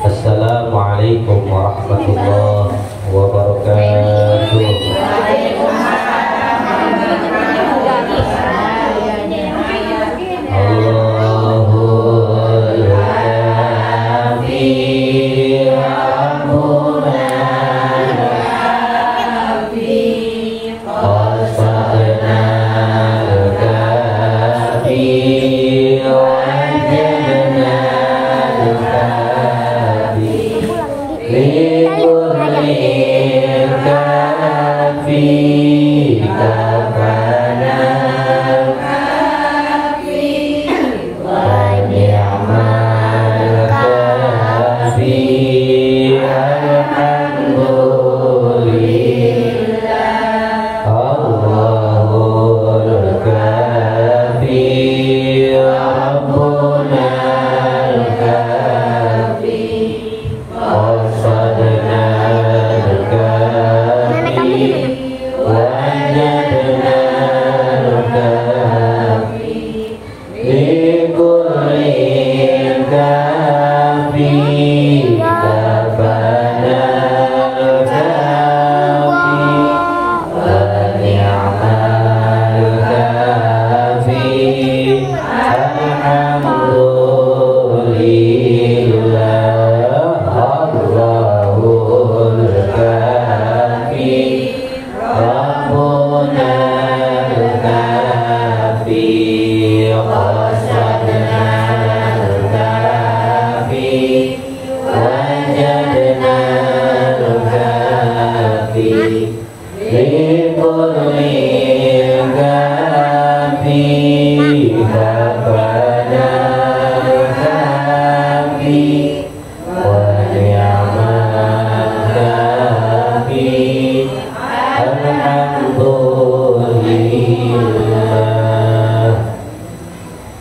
Assalamualaikum warahmatullahi wabarakatuh.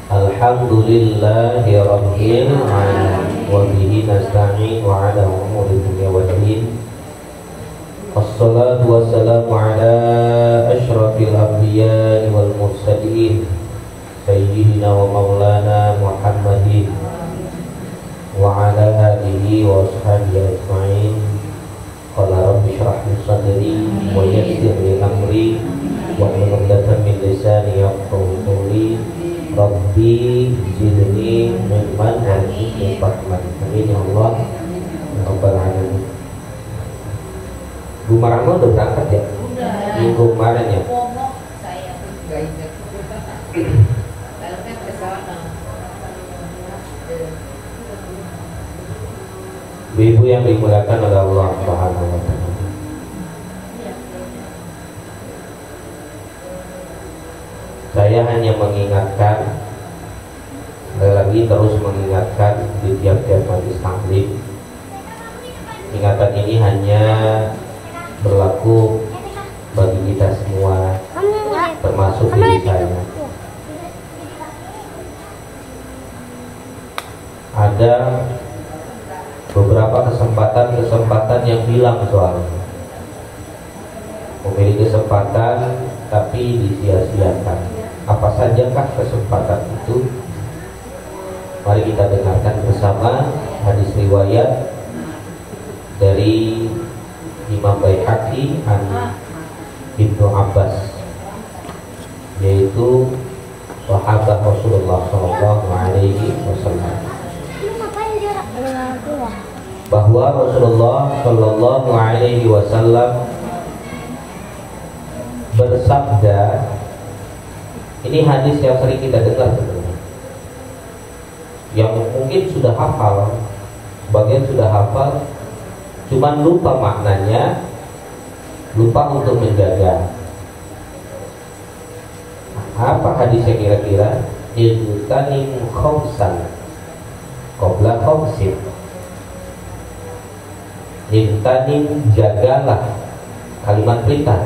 Alhamdulillahirabbil alamin wa bihi nasta'in wa ala umuri dunya waddin. Wassalatu wassalamu ala asyrafil anbiya'i wal mursalin sayyidina wa maulana Muhammadin wa ala alihi wa ashabihi ajma'in. Qala rabbi shrah li sadri wa yassir li amri wa hlul 'uqdatam min lisani yafqahu qawli. Rabbi zidni ilman warzuqni fahman. Amin ya Allah ya rabbal alamin. Bu Maramo udah berangkat ya? Minggu kemarin ya? Ibu yang dimuliakan oleh Allah Subhanahu wa taala. Saya hanya mengingatkan, sekali lagi terus mengingatkan di tiap-tiap majelis taklim. Ingatan ini hanya berlaku bagi kita semua, termasuk diri saya. Ada beberapa kesempatan yang hilang soalnya. Memiliki kesempatan tapi disia-siakan. Apa sajakah kesempatan itu? Mari kita dengarkan bersama hadis riwayat dari Imam Baihaqi an Ibnu Abbas, yaitu sahabat Rasulullah SAW, bahwa Rasulullah SAW bersabda. Ini hadis yang sering kita dengar sebenarnya, yang mungkin sudah hafal, sebagian sudah hafal, cuman lupa maknanya, lupa untuk menjaga. Apa hadisnya kira-kira? Iltanim khamsan qabla khamsin. Iltanim, jagalah. Kalimat perintah.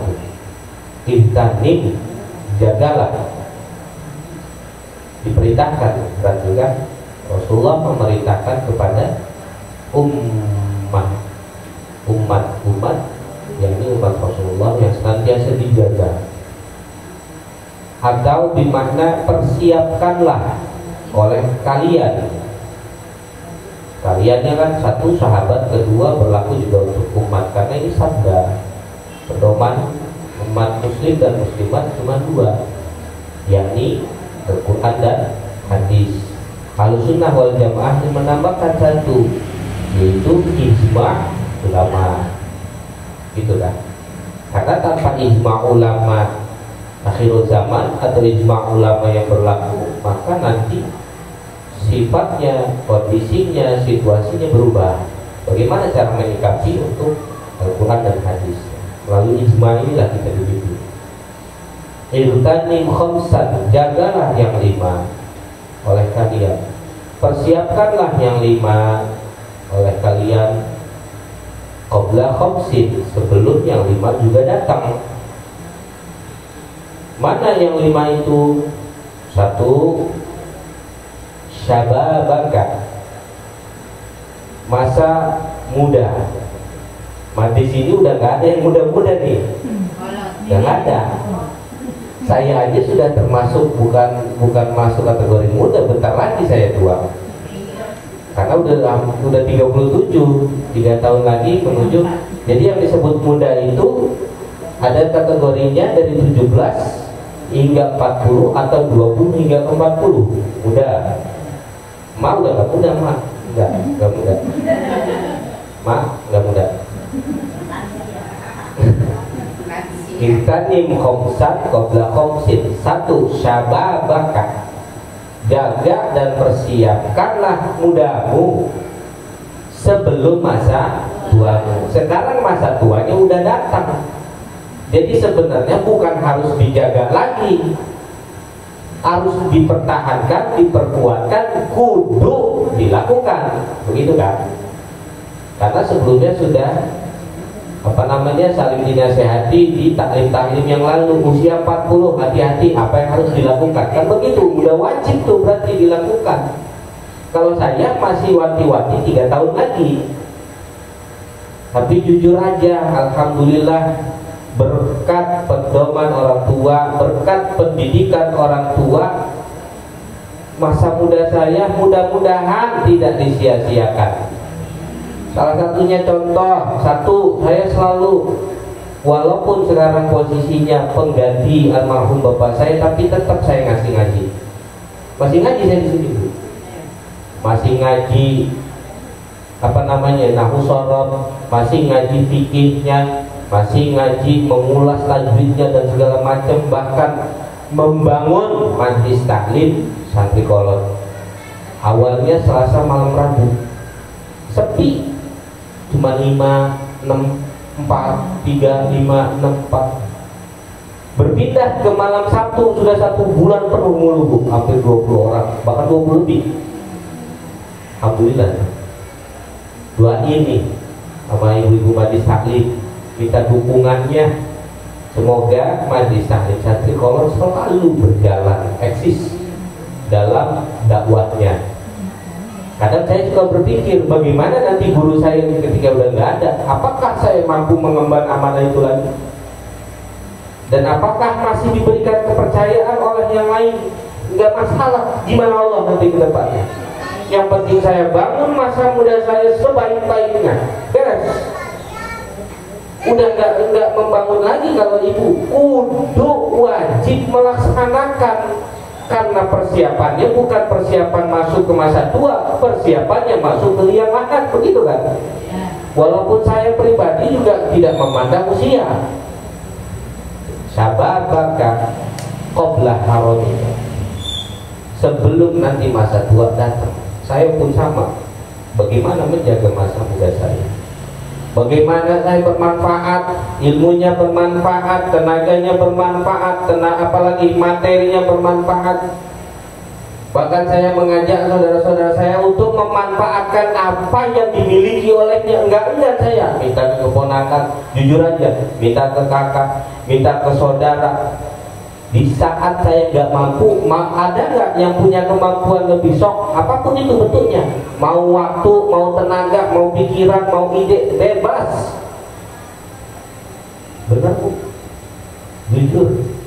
Iltanim, jagalah. Diperintahkan, berarti kan Rasulullah memerintahkan kepada umat yang ini umat Rasulullah yang senantiasa dijaga. atau bermakna persiapkanlah oleh kalian. Kaliannya kan satu sahabat, kedua berlaku juga untuk umat, karena ini sabda pedoman umat muslim dan muslimat cuma dua, yakni Al-Quran dan hadis. Ahlussunnah wal jamaah menambahkan satu, yaitu ijma' ulama, gitu kan? Karena tanpa ijma' ulama akhirul zaman atau ijma' ulama yang berlaku, maka nanti sifatnya, kondisinya, situasinya berubah. Bagaimana cara menyikapi untuk Al-Quran dan hadis? Melalui ijma' inilah kita dibimbing. Irtanim khamsan, jagalah yang 5 oleh kalian, persiapkanlah yang 5 oleh kalian, qabla khamsin, sebelum yang 5 juga datang. Mana yang 5 itu? Satu, syababaka, masa muda. Di sini udah nggak ada yang muda-muda nih, udah nggak ada. Saya aja sudah termasuk bukan masuk kategori muda, bentar lagi saya tua. Karena udah 37, 3 tahun lagi menuju. Jadi yang disebut muda itu ada kategorinya dari 17 hingga 40 atau 20 hingga 40. Muda. Ma udah nggak muda, ma nggak muda. Ma nggak muda. Irtanim khamsan qabla khamsin. Satu, syababaka, jaga dan persiapkanlah mudamu sebelum masa tuamu. Sekarang masa tuanya udah datang. Jadi sebenarnya bukan harus dijaga lagi, harus dipertahankan, diperkuatkan, kudu dilakukan, begitu kan? Karena sebelumnya sudah saling dinasehati di taklim-taklim yang lalu. Usia 40, hati-hati apa yang harus dilakukan, kan begitu, udah wajib tuh berarti dilakukan. Kalau saya masih wanti-wanti 3 tahun lagi, tapi jujur aja, alhamdulillah, berkat pedoman orang tua, berkat pendidikan orang tua, masa muda saya mudah-mudahan tidak disia-siakan. Salah satunya contoh, satu, saya selalu, walaupun sekarang posisinya pengganti almarhum bapak saya, tapi tetap saya ngasih ngaji. Masih ngaji saya di sini, masih ngaji nahu shorof, masih ngaji fikihnya, masih ngaji mengulas tajwidnya dan segala macam, bahkan membangun majlis taklim santri kolot. Awalnya Selasa malam Rabu sepi, cuma 5, 6, 4, 3, 5, 6, 4. Berpindah ke malam Sabtu sudah 1 bulan penuh mulu, hampir 20 orang, bahkan 20 lebih. Alhamdulillah. Doain nih sama ibu-ibu majlis taklim, minta dukungannya. Semoga majlis taklim santri kolor selalu berjalan, eksis dalam dakwahnya. Kadang saya juga berpikir, bagaimana nanti guru saya ketika udah nggak ada, apakah saya mampu mengemban amanah itu lagi? Dan apakah masih diberikan kepercayaan oleh yang lain? Nggak masalah, gimana Allah nanti ke depannya. Yang penting saya bangun masa muda saya sebaik-baiknya, beres. Udah nggak membangun lagi. Kalau ibu kudu wajib melaksanakan, karena persiapannya bukan persiapan masuk ke masa tua, persiapannya masuk ke liang lahat, begitu kan? Walaupun saya pribadi juga tidak memandang usia. Sababaka qabla haramika, sebelum nanti masa tua datang. Saya pun sama. Bagaimana menjaga masa muda saya? Bagaimana saya bermanfaat, ilmunya bermanfaat, tenaganya bermanfaat, apalagi materinya bermanfaat. Bahkan saya mengajak saudara-saudara saya untuk memanfaatkan apa yang dimiliki olehnya. Enggak saya minta ke keponakan, jujur aja, minta ke kakak, minta ke saudara. Di saat saya nggak mampu, ada nggak yang punya kemampuan lebih sok, apapun itu bentuknya, mau waktu, mau tenaga, mau pikiran, mau ide, bebas. Benar Bu? Jujur.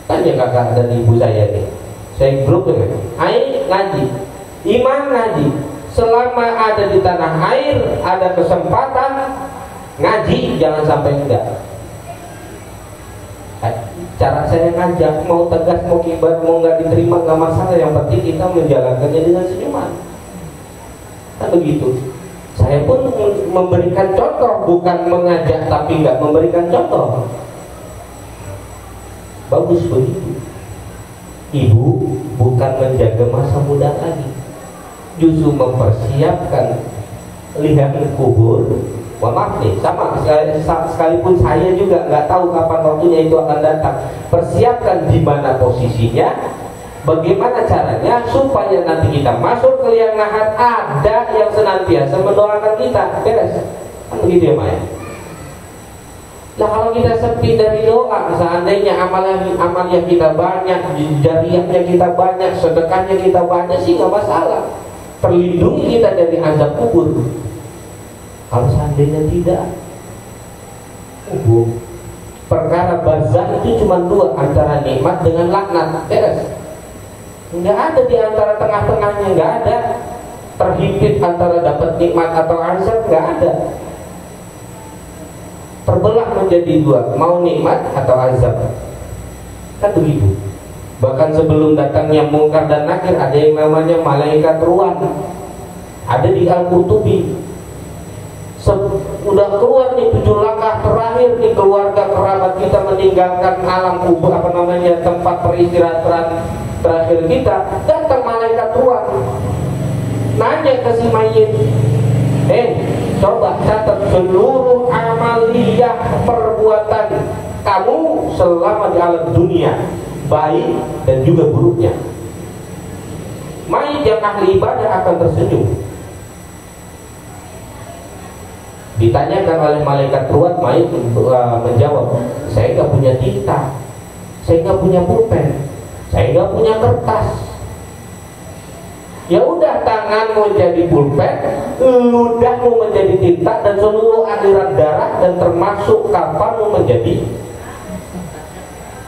Tanya kakak dan ibu saya nih, saya grup dengan air ngaji, iman ngaji. Selama ada di tanah air, ada kesempatan ngaji, jangan sampai enggak. Cara saya ngajak, mau tegas, mau kibar, mau nggak diterima nggak masalah. Yang penting kita menjalankannya dengan senyuman. Kan begitu. Saya pun memberikan contoh, bukan mengajak tapi nggak memberikan contoh. Bagus begitu. Ibu bukan menjaga masa muda lagi, justru mempersiapkan liang kubur. Maaf nih, sama sekalipun saya juga nggak tahu kapan waktunya itu akan datang. Persiapkan di mana posisinya, bagaimana caranya supaya nanti kita masuk ke liang lahat ada yang senantiasa mendoakan kita. Beres, kan begitu ya Maya? Nah kalau kita sepi dari doa, seandainya amalnya kita banyak, jariahnya kita banyak, sedekahnya kita banyak sih nggak masalah, terlindungi kita dari azab kubur. Kalau seandainya tidak, perkara barzakh itu cuma dua, antara nikmat dengan laknat. Beres. Nggak ada di antara tengah-tengahnya, nggak ada terhimpit antara dapat nikmat atau azab, nggak ada. Terbelah menjadi dua, mau nikmat atau azab. Kan begitu. Bahkan sebelum datangnya Munkar dan Nakir, ada yang namanya malaikat ruan. Ada di Al-Qurtubi. Udah keluar nih 7 langkah terakhir nih, keluarga kerabat kita meninggalkan alam kubur, tempat peristirahatan terakhir kita, datang malaikat ruan nanya ke si mayit, coba catat seluruh amaliyah perbuatan kamu selama di alam dunia, baik dan juga buruknya. Mayit yang ahli ibadah akan tersenyum. Ditanyakan oleh malaikat ruat, mayit menjawab, saya nggak punya tinta, saya nggak punya pulpen, saya nggak punya kertas. Ya udah, tanganmu jadi pulpen, ludahmu menjadi tinta, dan seluruh aliran darah dan termasuk kafanmu menjadi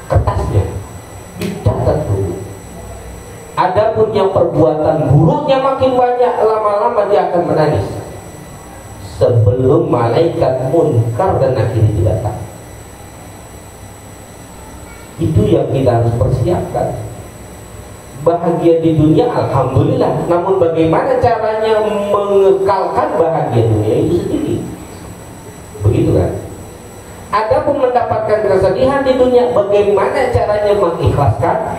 kertasnya. Dicatat dulu. Adapun yang perbuatan buruknya makin banyak, lama-lama dia akan menangis sebelum malaikat Munkar dan Nakir itu datang. Itu yang kita harus persiapkan. Bahagia di dunia alhamdulillah, namun bagaimana caranya mengekalkan bahagia dunia itu sendiri. Begitu kan? Adapun mendapatkan kesedihan di dunia, bagaimana caranya mengikhlaskan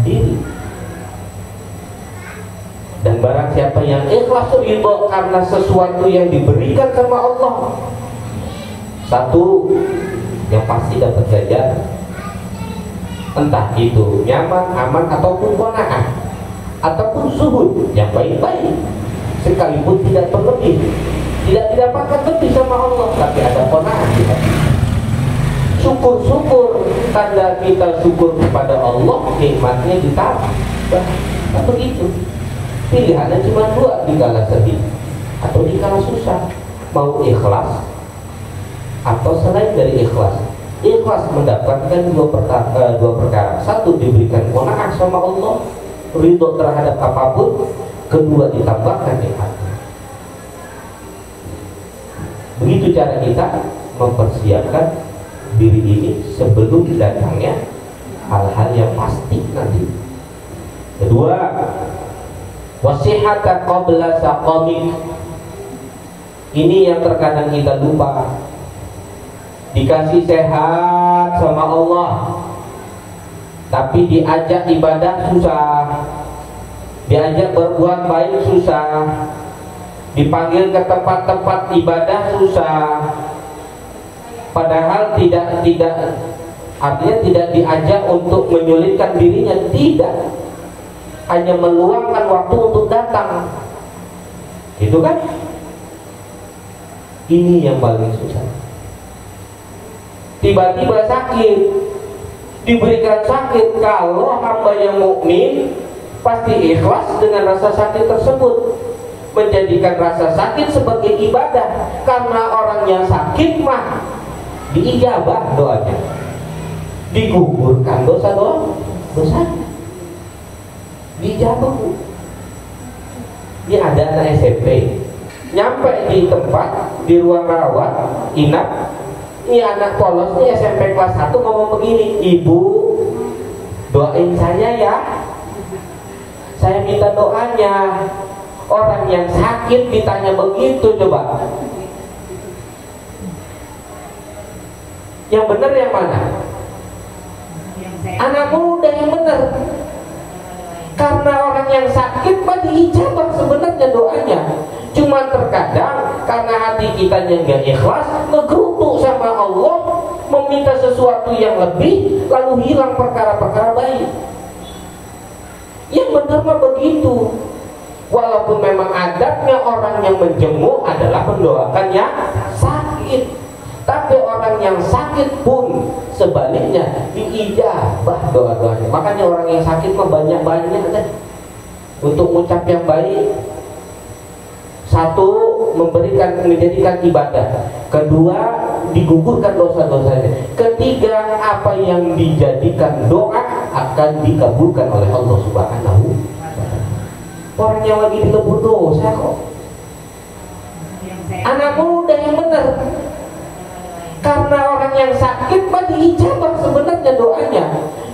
diri. Dan barang siapa yang ikhlas ridho karena sesuatu yang diberikan sama Allah, satu yang pasti dapat ganjaran, entah itu nyaman, aman, ataupun qanaah, ataupun zuhud yang baik-baik, sekalipun tidak berlebih, tidak didapatkan lebih sama Allah, tapi ada qanaah di hati. Syukur-syukur, tanda kita syukur kepada Allah, nikmatnya ditambah. Kan begitu. Pilihannya cuma dua, dikala sedih atau dikala susah, mau ikhlas atau selain dari ikhlas. Ikhlas mendapatkan dua perkara. Satu, diberikan qanaah sama Allah, ridho terhadap apapun. Kedua, ditambahkan nikmat. Begitu cara kita mempersiapkan diri ini sebelum datangnya hal-hal yang pasti nanti. Kedua, wasihata qabla saqamik. Ini yang terkadang kita lupa. Dikasih sehat sama Allah, tapi diajak ibadah susah, diajak berbuat baik susah, dipanggil ke tempat-tempat ibadah susah. Padahal tidak artinya tidak diajak untuk menyulitkan dirinya, tidak, hanya meluangkan waktu untuk datang. Itu kan? Ini yang paling susah. Tiba-tiba sakit, diberikan sakit. Kalau hamba yang mukmin pasti ikhlas dengan rasa sakit tersebut, menjadikan rasa sakit sebagai ibadah. Karena orang yang sakit mah diijabah doanya. digugurkan dosanya. Dijawab. Ini ada anak SMP nyampe di tempat, di ruang rawat inap. Ini anak polos nih SMP kelas 1 ngomong begini, "Ibu, doain saya ya. Saya minta doanya." Orang yang sakit ditanya begitu, coba. Yang benar yang mana? Anak muda yang benar. Karena orang yang sakit mah diijabah sebenarnya doanya. Cuma terkadang karena hati kita yang gak ikhlas, ngegerutu sama Allah, meminta sesuatu yang lebih, lalu hilang perkara-perkara baik. Yang benar mah begitu. Walaupun memang adatnya orang yang menjenguk adalah mendoakan yang sakit, tapi orang yang sakit pun sebaliknya diijabah doa-doanya. Makanya orang yang sakit mah banyak-banyak deh untuk mengucap yang baik. Satu, menjadikan ibadah. Kedua, digugurkan dosa-dosanya. Ketiga, apa yang dijadikan doa akan dikabulkan oleh Allah Subhanahu. Orang yang lagi dilebur dosa kok. Anak muda yang benar. Karena orang yang sakit mah diijabah sebenarnya doanya.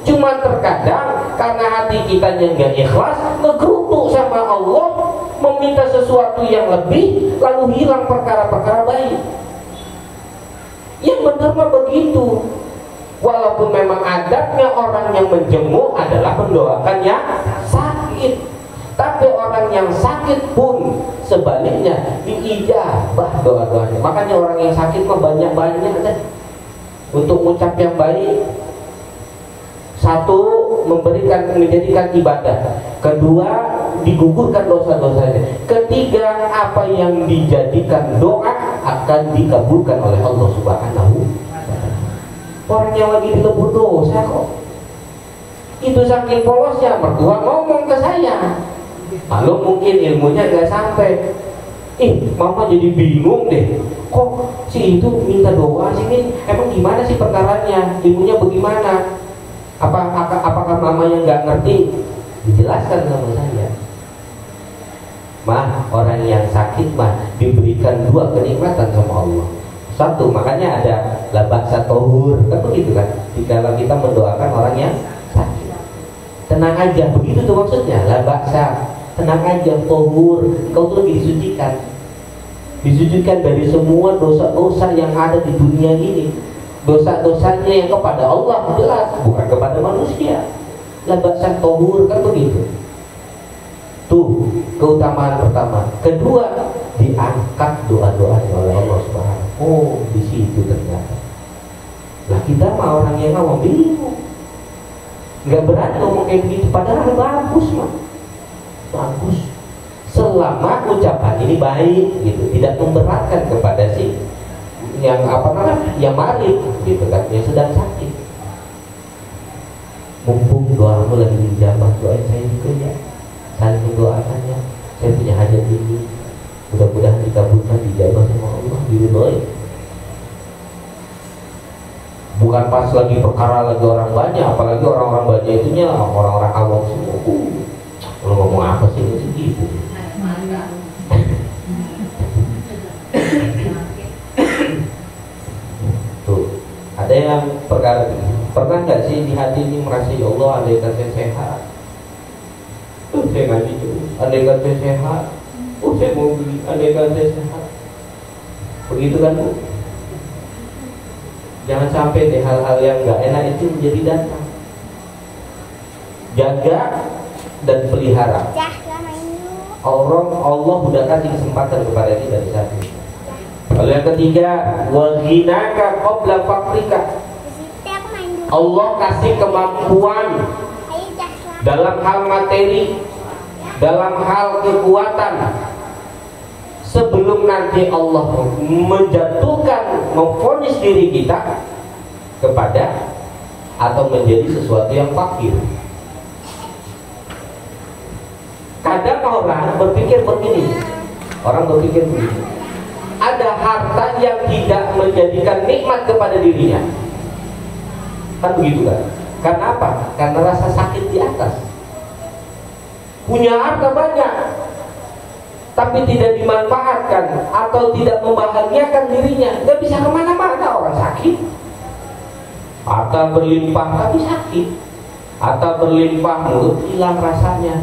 Cuma terkadang karena hati kita yang gak ikhlas, ngegerutu sama Allah, meminta sesuatu yang lebih, lalu hilang perkara-perkara baik. Yang benar mah begitu. Walaupun memang adatnya orang yang menjenguk adalah mendoakan yang sakit, tapi orang yang sakit pun sebaliknya diijabah doa-doanya. Makanya orang yang sakit mah banyak-banyak deh untuk mengucap yang baik. Satu, menjadikan ibadah. Kedua, digugurkan dosa-dosanya. Ketiga, apa yang dijadikan doa akan dikabulkan oleh Allah Subhanahu. Orang yang lagi dilebur dosa kok. Itu saking polosnya, mertua ngomong ke saya. Lalu mungkin ilmunya gak sampai. Mama jadi bingung deh. Kok si itu minta doa sini? Emang gimana sih perkaranya? Ilmunya bagaimana? Apakah mama yang nggak ngerti? Dijelaskan sama saya. Mah, orang yang sakit mah diberikan dua kenikmatan sama Allah. Satu, makanya ada la ba'sa tahur, kan begitu kan? Jika kita mendoakan orang yang sakit, tenang aja, begitu tuh maksudnya. La ba'sa, tenang aja, tahur, kau tuh lagi disucikan dari semua dosa-dosa yang ada di dunia ini. Dosa-dosanya yang kepada Allah jelas, bukan kepada manusia. La ba'sa tahur, kan begitu. Tuh keutamaan pertama. Kedua, diangkat doa-doanya oleh Allah Subhanahu. Oh, di situ ternyata. Lah kita mah orang yang awam bingung, nggak berani ngomong kayak begitu. Padahal bagus mah, bagus. Selama ucapan ini baik, gitu, tidak memberatkan kepada si yang yang marid, gitu kan, yang sedang sakit. Mumpung doamu lagi dijabah, doain saya juga ya. Saling mendoakannya. Saya punya hajat ini, mudah-mudahan dikabulkan, dijabah sama Allah, diridhoi. Bukan pas lagi perkara lagi orang banyak, apalagi orang-orang banyak itunya orang-orang awam semua. Lo ngomong apa sih itu gitu? Tuh, ada yang perkara ini. Pernah nggak sih di hati ini merasa, ya Allah, andaikan saya sehat, saya ngaji terus, andaikan saya sehat, saya mau beli, andaikan saya sehat. Begitu kan Bu? Jangan sampai deh hal-hal yang nggak enak itu menjadi datang. Jaga dan pelihara. Allah sudah kasih kesempatan kepada kita dari saat ini. Lalu yang ketiga, wa ghinaka qabla faqrika. Allah kasih kemampuan dalam hal materi, dalam hal kekuatan, sebelum nanti Allah menjatuhkan, memvonis diri kita kepada atau menjadi sesuatu yang fakir. Kadang orang berpikir begini, ada harta yang tidak menjadikan nikmat kepada dirinya. Kan begitu kan? Karena apa? Karena rasa sakit di atas. Punya harta banyak, tapi tidak dimanfaatkan atau tidak membahagiakan dirinya, nggak bisa kemana-mana. Orang sakit, harta berlimpah tapi sakit, harta berlimpah mulut hilang rasanya,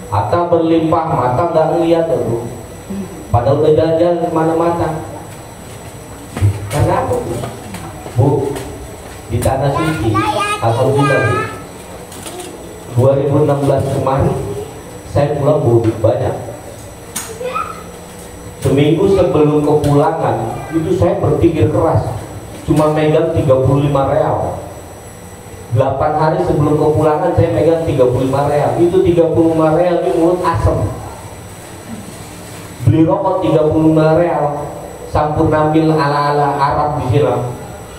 harta berlimpah mata nggak ngeliat tuh, padahal udah jalan-jalan kemana-mana. Karena apa Bu? Di tanah suci, alhamdulillah Bu, 2016 kemarin saya pulang bawa duit banyak. Seminggu sebelum kepulangan itu saya berpikir keras, cuma megang 35 real. 8 hari sebelum kepulangan saya megang 35 real. Itu 35 real ini mulut asem. Beli rokok 35 real, sampur nambil ala-ala Arab di sini.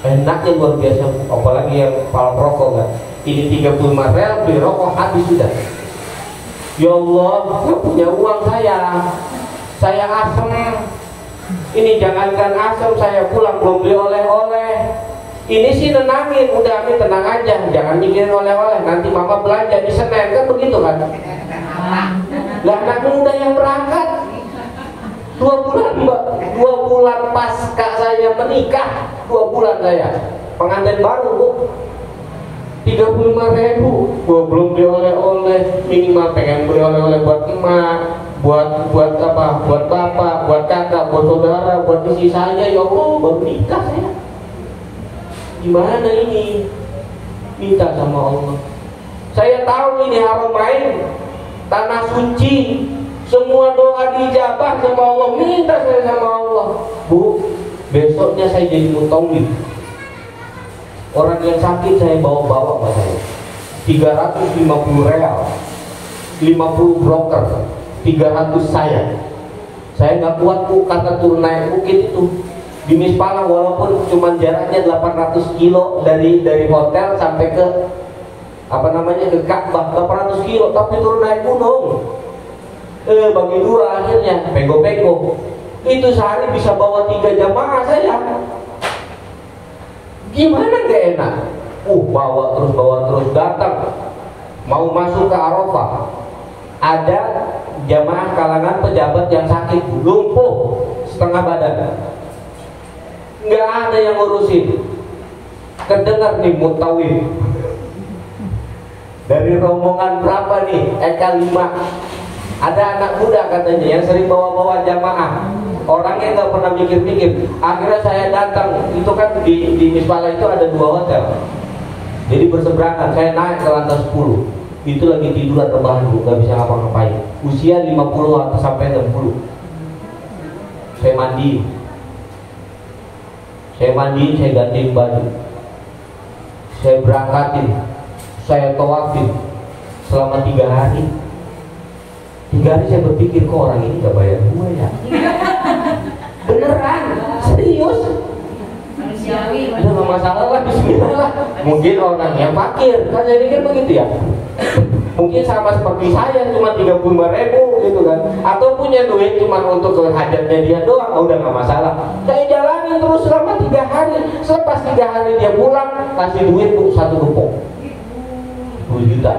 Enaknya luar biasa, apalagi yang pal rokok kan. Ini 35 real beli rokok habis sudah. Ya Allah, saya punya uang saya asem. Ini jangankan asem, saya pulang belum beli oleh-oleh. Ini sih nenangin, udah Amin tenang aja, jangan mikirin oleh-oleh. Nanti mama belanja di Senin, kan begitu kan? Lah anak muda yang berangkat 2 bulan pasca saya menikah, 2 bulan saya pengantin baru Bu, 35.000, gua belum beli oleh-oleh. Minimal pengen beli oleh-oleh buat emak, buat apa, buat bapak, buat kakak, buat saudara, buat istri saya. Ya Allah, baru nikah saya. Gimana ini? Minta sama Allah. Saya tahu ini Haramain, tanah suci, semua doa dijabah sama Allah. Minta saya sama Allah. Bu, besoknya saya jadi mutawif. Orang yang sakit saya bawa-bawa Pak saya 350 real, 50 broker, 300 saya nggak kuat Bu, karena turun naik bukit itu di Mispalang, walaupun cuma jaraknya 800 kilo dari hotel sampai ke apa namanya, ke Ka'bah, 800 kilo, tapi turun naik gunung. Bagi dua akhirnya pego-pego itu sehari bisa bawa 3 jamaah saya. Gimana gak enak? Bawa terus datang. Mau masuk ke Arafah, ada jamaah kalangan pejabat yang sakit, lumpuh setengah badan, nggak ada yang ngurusin. Kedengar nih mutawif dari rombongan berapa nih, Eka 5, ada anak muda katanya yang sering bawa-bawa jamaah. Orangnya nggak pernah mikir-mikir. Akhirnya saya datang, itu kan di Mispalang itu ada 2 hotel, jadi berseberangan. Saya naik ke lantai 10, itu lagi tiduran rebahan Bu, nggak bisa ngapa-ngapain. Usia 50 atau sampai 60. Saya mandi, saya gantiin baju, saya berangkatin, saya tawafin selama 3 hari. 3 hari saya berpikir, kok orang ini gak bayar gue ya? Beneran, serius. Manusiawi. Udah gak masalah lah, bismillah lah. Mungkin orang yang fakir, kan saya pikir begitu ya. Mungkin sama seperti saya, cuma 35.000 gitu kan. Atau punya duit cuma untuk hajatnya dia doang, udah gak masalah. Saya jalanin terus selama 3 hari. Selepas 3 hari dia pulang, kasih duit Bu 1 gepok 10 juta.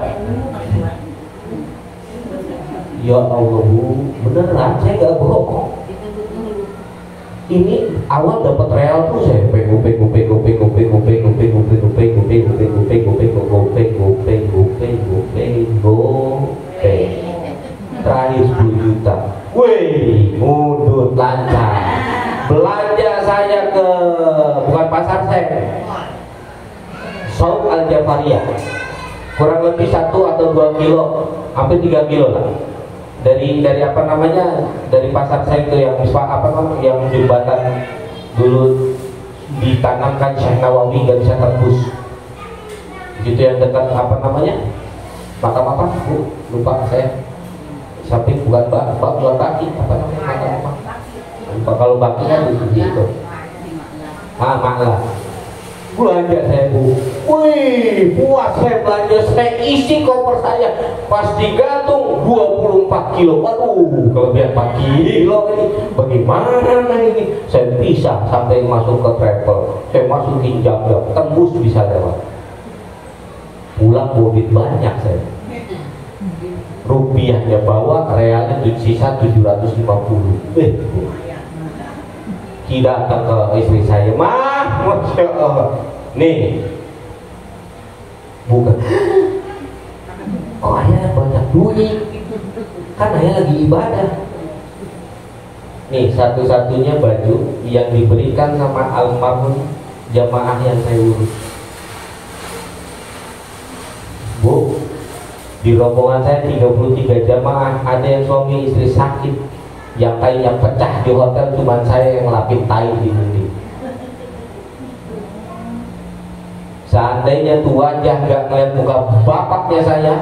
Ya Allah Bu, beneran saya gak bohong. Ini awal dapat real tuh saya pego terakhir 10 juta. Wih, mudut lancar. Belanja saya ke bukan pasar saya, Sauk Al Jafariyah, kurang lebih 1 atau 2 kilo, hampir 3 kilo lah. Dari apa namanya, dari pasar saya ke yang apa namanya, yang jembatan dulu ditanamkan Syekh Nawawi nggak bisa tembus, gitu, yang dekat apa namanya, makam apa Bu, lupa saya, samping bukan bukan baki, apa namanya, makam apa, lupa. Kalau baki kan di situ, Maklah. Belanja saya Bu, wih puas saya belanja, saya isi koper saya, pas digantung 24 kilo, waduh kelebihan 4 kilo ini, bagaimana ini? Saya bisa sampai masuk ke travel, saya masukin jam-jam, tembus bisa lewat. pulang duit banyak saya, rupiahnya bawa, realnya sisa 750. Tidak datang ke istri saya, mah, masya Allah, nih, bukan, oh ayah banyak duit, kan ayah lagi ibadah. Nih satu-satunya baju yang diberikan sama almarhum jamaah yang saya urus. Bu, di rombongan saya 33 jamaah, ada yang suami istri sakit, yang kayaknya pecah di hotel, cuma saya yang lapin tai di dinding. Seandainya tuh wajah nggak ngeliat muka bapaknya saya,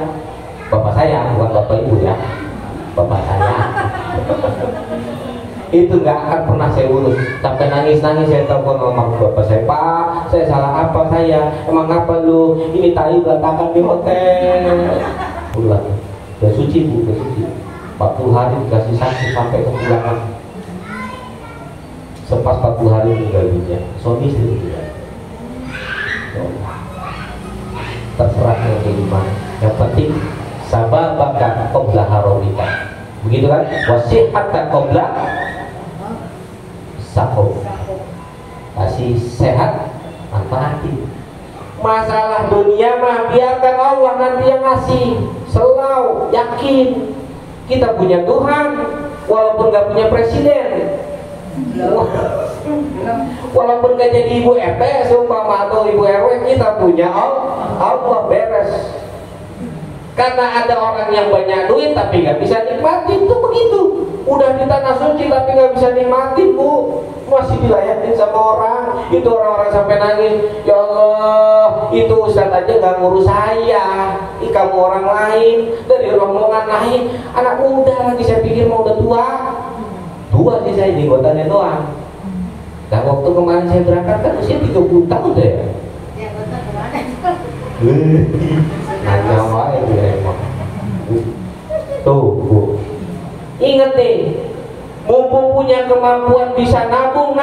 bapak saya bukan bapak ibu ya, bapak saya itu nggak akan pernah saya urus. Sampai nangis-nangis saya telepon sama bapak saya, Pak, saya salah apa saya? Emang apa lu? Ini tai berantakan di hotel. Pulang, udah suci bu, udah suci. 40 hari dikasih saksi sampai kepulangan. Sepas 40 hari meninggal dunia. Suami istri tidak. Terserah yang bagaimana. Yang penting sabar bakal qabla haromika. Begitu kan? Wasihatan qabla sahur. Kasih sehat, manfaati. Masalah dunia mah biarkan Allah nanti yang ngasih. Selalu yakin kita punya Tuhan, walaupun gak punya presiden, walaupun gak jadi ibu RT seumpama atau ibu RW, kita punya Allah, beres. Karena ada orang yang banyak duit tapi gak bisa nikmatin, itu begitu. Udah di tanah suci tapi gak bisa nikmatin bu, masih dilayanin sama orang. Itu orang-orang sampai nangis, ya Allah, itu Ustaz aja gak ngurus saya, kamu orang lain, dari rombongan lain, anak muda lagi, saya pikir mau udah tua sih saya, jengotannya doang. Nah waktu kemarin saya berangkat kan usia 30 tahun deh ya. Nanya wae itu emang. Tuh bu, inget nih, mumpung punya kemampuan bisa nabung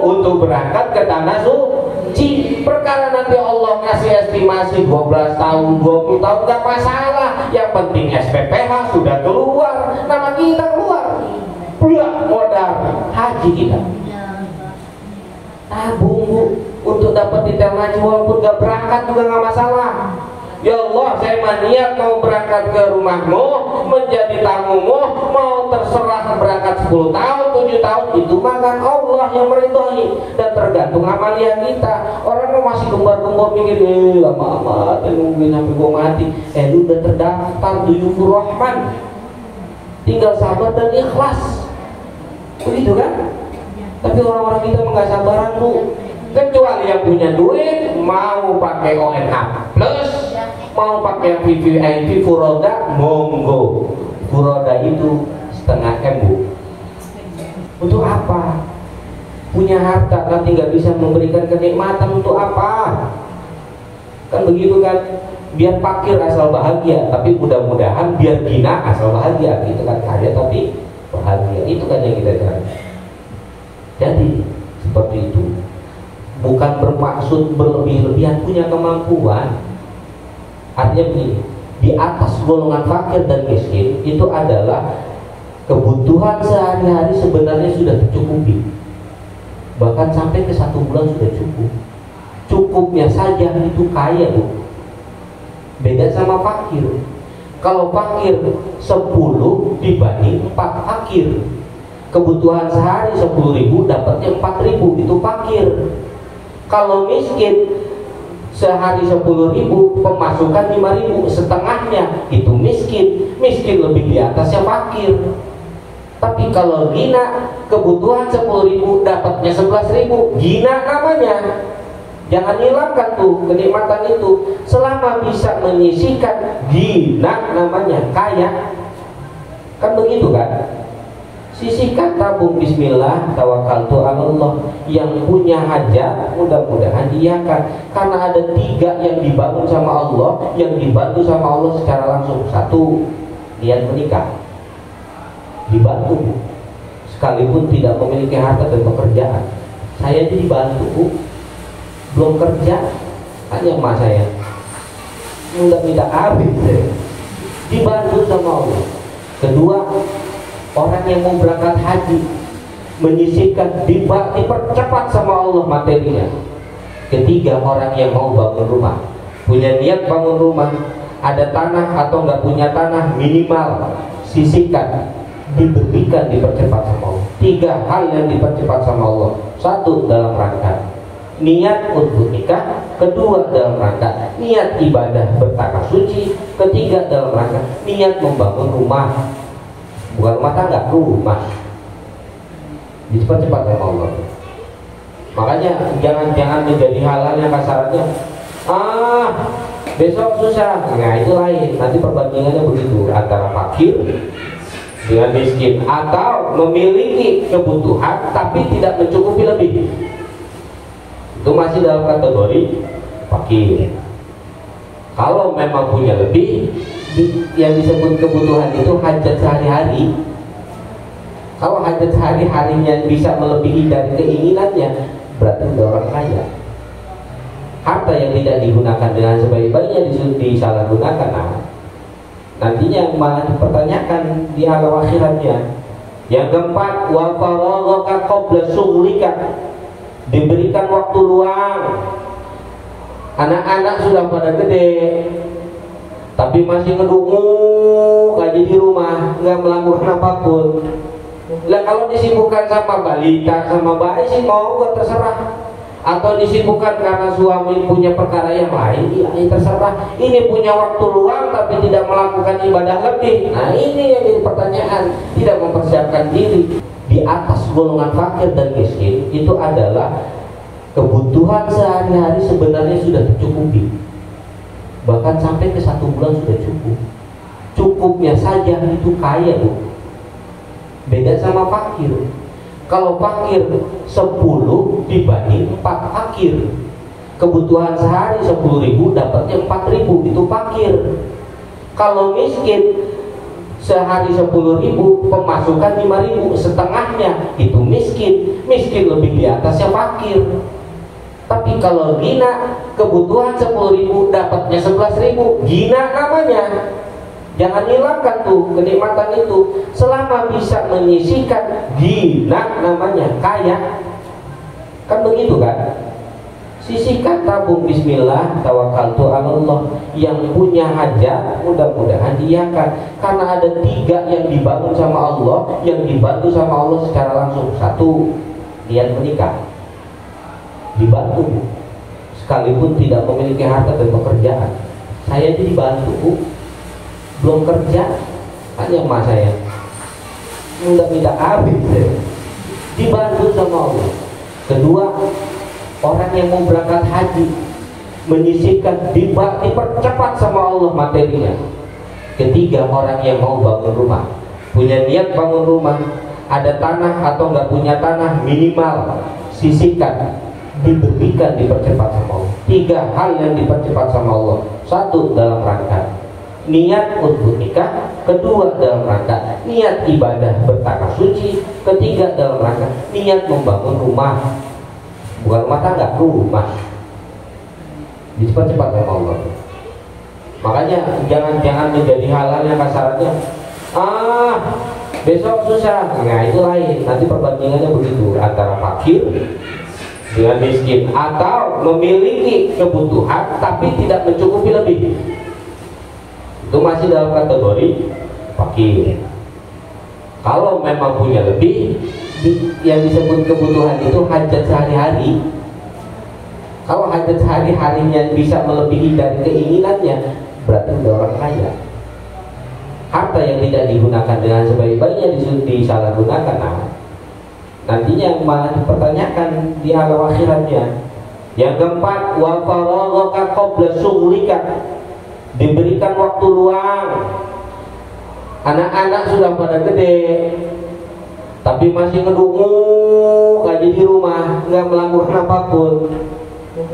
untuk berangkat ke tanah suci. Perkara nanti Allah kasih estimasi 12 tahun, 20 tahun gak masalah. Yang penting SPPH sudah keluar, nama kita keluar, pula modal haji kita. Tabung bu, untuk dapat detail haji walaupun gak berangkat juga gak masalah. Ya Allah, saya maniat mau berangkat ke rumahmu, menjadi tamumu, mau terserah berangkat 10 tahun, 7 tahun, itu makan Allah yang meridhoi, dan tergantung amalia kita. Orang masih gembar-gembar mikir, lama amat, nungguin sampai gua mati. Lu udah terdaftar Duyufur Rahman, tinggal sabar dan ikhlas, begitu kan? Tapi orang-orang kita nggak sabaran bu. Kecuali yang punya duit, mau pakai ONH plus, mau pakai VVIP Furoda, monggo. Furoda itu setengah M bu. Untuk apa? Punya harta nanti nggak bisa memberikan kenikmatan, untuk apa? Kan begitu kan? Biar fakir asal bahagia, tapi mudah-mudahan biar gina asal bahagia. Gitu kan, kaya tapi bahagia. Itu kan yang kita cari. Jadi seperti itu. Bukan bermaksud berlebih-lebihan, punya kemampuan. Artinya begini, di atas golongan fakir dan miskin itu adalah kebutuhan sehari-hari sebenarnya sudah tercukupi. Bahkan sampai ke 1 bulan sudah cukup. Cukupnya saja itu kaya bu. Beda sama fakir. Kalau fakir 10 dibanding 4 fakir. Kebutuhan sehari 10.000, dapatnya 4.000, itu fakir. Kalau miskin sehari 10.000, pemasukan 5.000, setengahnya itu miskin. Miskin lebih di atasnya fakir. Tapi kalau gina, kebutuhan 10.000, dapatnya 11.000, gina namanya. Jangan hilangkan tuh kenikmatan itu. Selama bisa menyisihkan, gina namanya, kaya. Kan begitu kan? Sisihkan, tabung, bismillah, tawakaltu Allah. Yang punya hajat mudah-mudahan iakan. Karena ada 3 yang dibangun sama Allah, yang dibantu sama Allah secara langsung. 1, niat menikah, dibantu sekalipun tidak memiliki harta dan pekerjaan. Saya jadi dibantu bu, belum kerja, hanya emak saya Tidak habis dibantu sama Allah. Kedua, orang yang mau berangkat haji menyisihkan dipercepat sama Allah materinya. Ketiga, orang yang mau bangun rumah, punya niat bangun rumah, ada tanah atau nggak punya tanah, minimal sisihkan, diberikan, dipercepat sama Allah. Tiga hal yang dipercepat sama Allah. Satu, dalam rangka niat untuk nikah. Kedua, dalam rangka niat ibadah bertanah suci. Ketiga, dalam rangka niat membangun rumah, bukan rumah tangga, rumah, dipercepat sama Allah. Makanya jangan menjadi hal-hal yang kasarannya besok susah, nah itu lain. Nanti perbandingannya begitu antara fakir dengan miskin, atau memiliki kebutuhan tapi tidak mencukupi lebih, itu masih dalam kategori fakir. Kalau memang punya lebih, yang disebut kebutuhan itu hajat sehari-hari. Kalau hajat sehari-harinya bisa melebihi dari keinginannya, berarti udah orang kaya. Harta yang tidak digunakan dengan sebaik-baiknya disalahgunakan, nantinya malah dipertanyakan di alam akhiratnya. Yang keempat, wa faraghaka qabla syughlika, diberikan waktu luang. Anak-anak sudah pada gede tapi masih ngedungu aja di rumah, nggak melakukan apapun. Lah kalau disibukkan sama balita, sama bayi sih mau gak terserah, atau disibukkan karena suami punya perkara yang lain, ya terserah. Ini punya waktu luang tapi tidak melakukan ibadah lebih. Nah ini yang jadi pertanyaan, tidak mempersiapkan diri. Di atas golongan fakir dan miskin itu adalah kebutuhan sehari-hari sebenarnya sudah tercukupi, bahkan sampai ke 1 bulan sudah cukup. Cukupnya saja itu kaya, Bu. Beda sama fakir. Kalau fakir 10 dibanding 4 fakir, kebutuhan sehari 10.000 dapatnya 4.000, itu fakir. Kalau miskin sehari 10.000 pemasukan 5.000, setengahnya itu miskin. Miskin lebih di atasnya fakir. Tapi kalau gina, kebutuhan 10.000 dapatnya 11.000, gina namanya. Jangan hilangkan tuh kenikmatan itu. Selama bisa menyisihkan, gina namanya, kaya. Kan begitu kan? Sisihkan, tabung, bismillah, tawakkaltu Allah. Yang punya hajat mudah-mudahan diiyakan. Karena ada 3 yang dibangun sama Allah, yang dibantu sama Allah secara langsung. 1, niat menikah, dibantu sekalipun tidak memiliki harta dan pekerjaan. Saya jadi dibantu, Bu. Belum kerja, hanya emak saya minta habis, dibantu sama Allah. Kedua, orang yang mau berangkat haji menyisihkan, dipercepat sama Allah materinya. Ketiga, orang yang mau bangun rumah, punya niat bangun rumah, ada tanah atau nggak punya tanah, minimal sisihkan, diberikan, dipercepat sama Allah. 3 hal yang dipercepat sama Allah. 1, dalam rangka niat untuk nikah. Kedua, dalam rangka niat ibadah bertanah suci. Ketiga, dalam rangka niat membangun rumah, bukan rumah tangga, rumah, dipercepat sama Allah. Makanya jangan menjadi hal-hal yang kasarannya besok susah, nah itu lain. Nanti perbandingannya begitu antara fakir dengan miskin, atau memiliki kebutuhan tapi tidak mencukupi lebih, itu masih dalam kategori fakir. Kalau memang punya lebih, yang disebut kebutuhan itu hajat sehari-hari. Kalau hajat sehari-harinya bisa melebihi dari keinginannya, berarti udah orang kaya. Harta yang tidak digunakan dengan sebaik-baiknya disalahgunakan, nantinya malah dipertanyakan di alam akhiratnya. Yang keempat, wa faraghaka qabla syughlika, diberikan waktu luang. Anak-anak sudah pada gede tapi masih ngedungu aja di rumah, nggak melakukan apapun.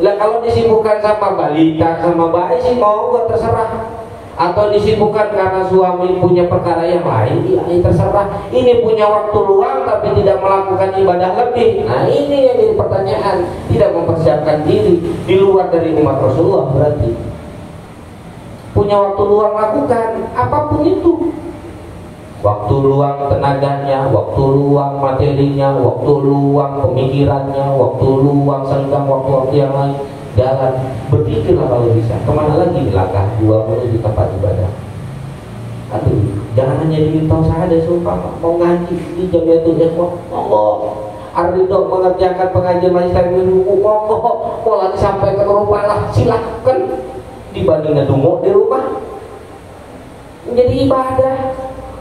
Lah kalau disibukkan sama balita, sama bayi sih mau gak terserah, atau disibukkan karena suami punya perkara yang lain, ya terserah. Ini punya waktu luang tapi tidak melakukan ibadah lebih. Nah ini yang jadi pertanyaan, tidak mempersiapkan diri, di luar dari umat Rasulullah berarti. punya waktu luang lakukan apapun itu. Waktu luang tenaganya, waktu luang materinya, waktu luang pemikirannya, waktu luang senggang, waktu-waktu yang lain. Jalan, berpikirlah kalau bisa. Kemana lagi langkah 2 menuju tempat ibadah. Aduh, jangan hanya diminta saja sumpah mau ngaji di Jamiatul Ikhwan. Monggo. Arido mengerjakan pengajian majelis taklim monggo. Mau lagi sampai ke rumah lah, silakan. Dibanding ngedumuk di rumah. Menjadi ibadah.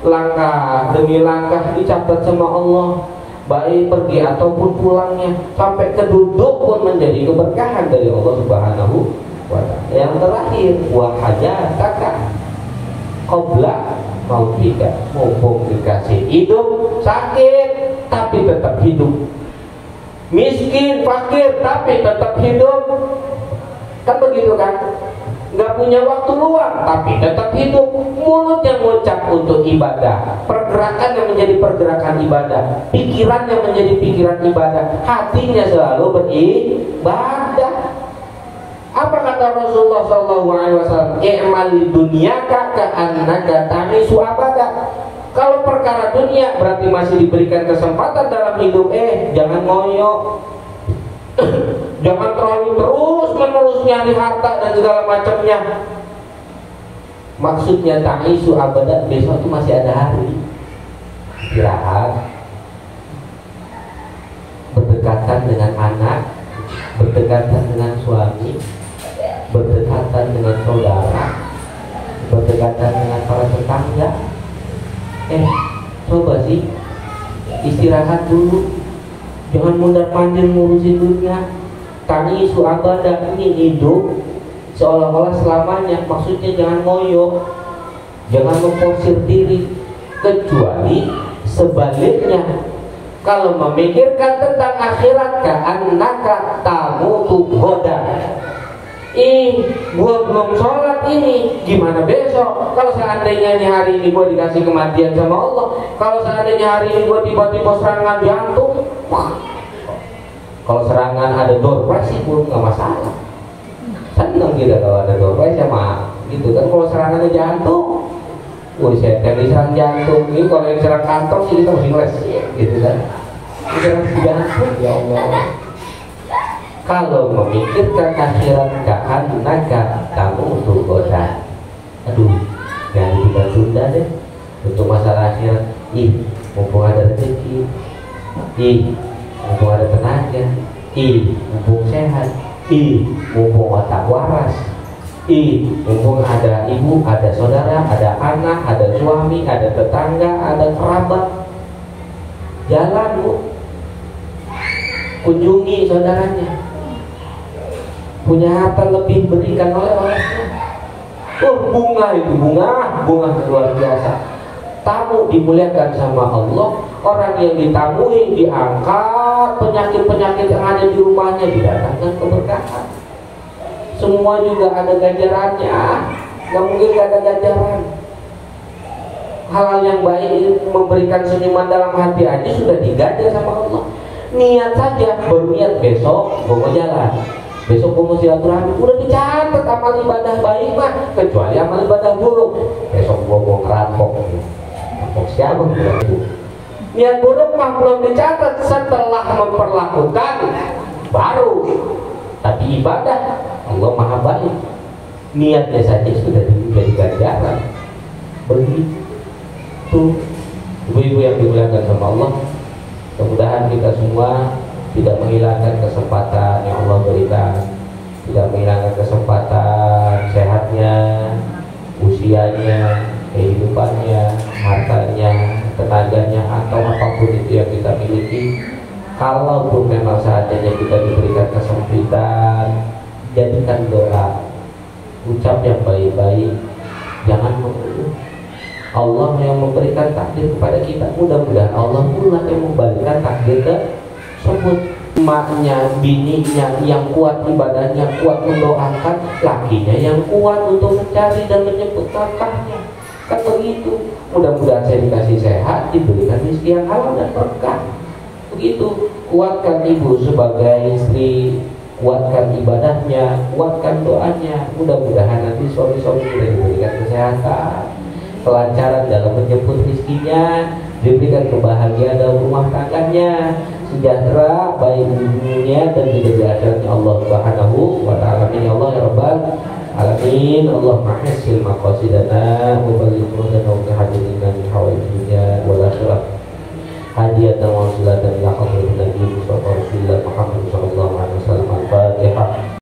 Langkah demi langkah dicatat sama Allah, baik pergi ataupun pulangnya, sampai keduduk pun menjadi keberkahan dari Allah Subhanahu wa ta'ala. Yang terakhir, wa hajataka qabla mautika, mumpung dikasih hidup, sakit tapi tetap hidup, miskin, fakir tapi tetap hidup, kan begitu kan? Nggak punya waktu luang tapi tetap hidup, mulut yang mengucap untuk ibadah, pergerakan yang menjadi pergerakan ibadah, pikiran yang menjadi pikiran ibadah, hatinya selalu beribadah. Apa kata Rasulullah SAW? I'mal dunyaka ka'annaka ta'isu abada. Kalau perkara dunia berarti masih diberikan kesempatan dalam hidup, jangan ngoyo. Jangan terlalu terus-menerus nyari harta dan segala macamnya. Maksudnya ta'isu abada, besok itu masih ada hari. Istirahat, berdekatan dengan anak, berdekatan dengan suami, berdekatan dengan saudara, berdekatan dengan para tetangga. Coba sih istirahat dulu. Jangan mundar-mandir ngurusin dunia. Ta'isu abada, ini hidup seolah-olah selamanya. Maksudnya jangan ngoyo, jangan memforsir diri. Kecuali sebaliknya, kalau memikirkan tentang akhirat, ka'annaka tamutu ghoda. Gua belum sholat ini, gimana besok? Kalau seandainya hari ini gua dikasih kematian sama Allah, kalau seandainya hari ini gua tiba-tiba serangan jantung, kalau serangan ada doorprize sih pun nggak masalah. Seneng gitu kalau ada doorprize sama gitu kan. Kalau serangannya jantung, saya kan diserang jantung. Ini kalau yang serang kantong sih kita mesti ngeles gitu kan. Serang jantung, ya Allah. Kalau memikirkan akhirat, ka'annaka tamutu ghoda. Aduh, jangan ditunda-tunda deh untuk masalah akhirat. Mumpung ada rezeki, mumpung ada tenaga, mumpung sehat, mumpung otak waras, mumpung ada ibu, ada saudara, ada anak, ada suami, ada tetangga, ada kerabat. Jalan bu, kunjungi saudaranya. Punya harta lebih, berikan oleh-olehnya. Bunga itu bunga luar biasa. Tamu dimuliakan sama Allah. Orang yang ditamui diangkat, penyakit-penyakit yang ada di rumahnya didatangkan keberkahan. Semua juga ada ganjarannya. Gak mungkin gak ada ganjaran. Hal-hal yang baik, memberikan senyuman dalam hati aja sudah diganjar sama Allah. Niat saja, berniat besok mau jalan, besok mau silaturahmi, udah dicatat amal ibadah baik mah, kecuali amal ibadah buruk. Besok mau ngerampok, ngerampok siapa itu? Niat buruk mah belum dicatat, setelah memperlakukan baru. Tapi ibadah Allah maha baik, niatnya saja sudah menjadi ganjaran. Begitu ibu-ibu yang dimuliakan sama Allah. Mudah-mudahan kita semua tidak menghilangkan kesempatan yang Allah berikan, tidak menghilangkan kesempatan sehatnya, usianya, kehidupannya, hartanya, tenaganya, atau apapun itu yang kita miliki. Kalaupun memang saatnya kita diberikan kesempitan, jadikan doa, ucap yang baik-baik, jangan mengeluh. Allah yang memberikan takdir kepada kita. Mudah-mudahan Allah pula yang membalikkan takdir tersebut. Emaknya, bininya yang kuat ibadahnya, kuat mendoakan, lakinya yang kuat untuk mencari dan menyebut nafkahnya. Kan begitu. Mudah-mudahan saya dikasih sehat, diberikan rezeki yang halal dan berkah. Begitu. Kuatkan ibu sebagai istri, kuatkan ibadahnya, kuatkan doanya. Mudah-mudahan nanti suami-suami kita diberikan kesehatan, kelancaran dalam menjemput rezekinya, diberikan kebahagiaan dalam rumah tangganya, sejahtera baik di dunia dan juga di akhiratnya Allah Subhanahu wa taala. Ya Allah ya Rabbal alamin. Allahumma hasil maqasidana wa balligh qulubana wa hajjatina min hawaij dunya wal akhirah. Hadiatan wa salatan ila hadratin Nabi Mustafa